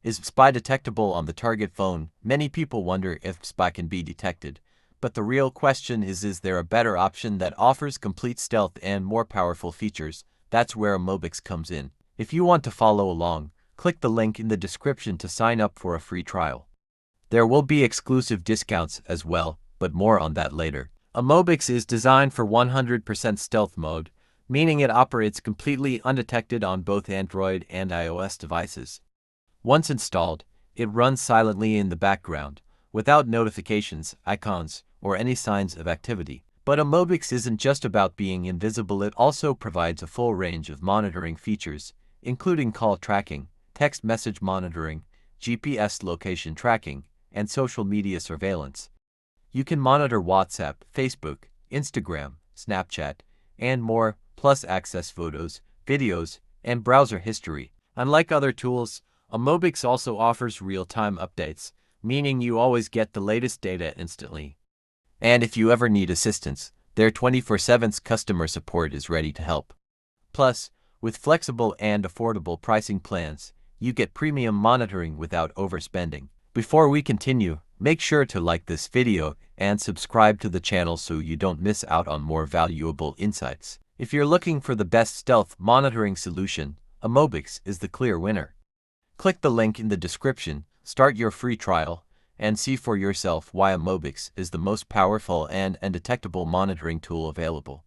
Is mSpy detectable on the target phone? Many people wonder if mSpy can be detected, but the real question is there a better option that offers complete stealth and more powerful features? That's where mobix comes in. If you want to follow along, click the link in the description to sign up for a free trial. There will be exclusive discounts as well, but more on that later. mobix is designed for 100% stealth mode, meaning it operates completely undetected on both Android and iOS devices. Once installed, it runs silently in the background, without notifications, icons, or any signs of activity. But mobix isn't just about being invisible, it also provides a full range of monitoring features, including call tracking, text message monitoring, GPS location tracking, and social media surveillance. You can monitor WhatsApp, Facebook, Instagram, Snapchat, and more, plus access photos, videos, and browser history. Unlike other tools, mobix also offers real-time updates, meaning you always get the latest data instantly. And if you ever need assistance, their 24/7 customer support is ready to help. Plus, with flexible and affordable pricing plans, you get premium monitoring without overspending. Before we continue, make sure to like this video and subscribe to the channel so you don't miss out on more valuable insights. If you're looking for the best stealth monitoring solution, mobix is the clear winner. Click the link in the description, start your free trial, and see for yourself why mobix is the most powerful and undetectable monitoring tool available.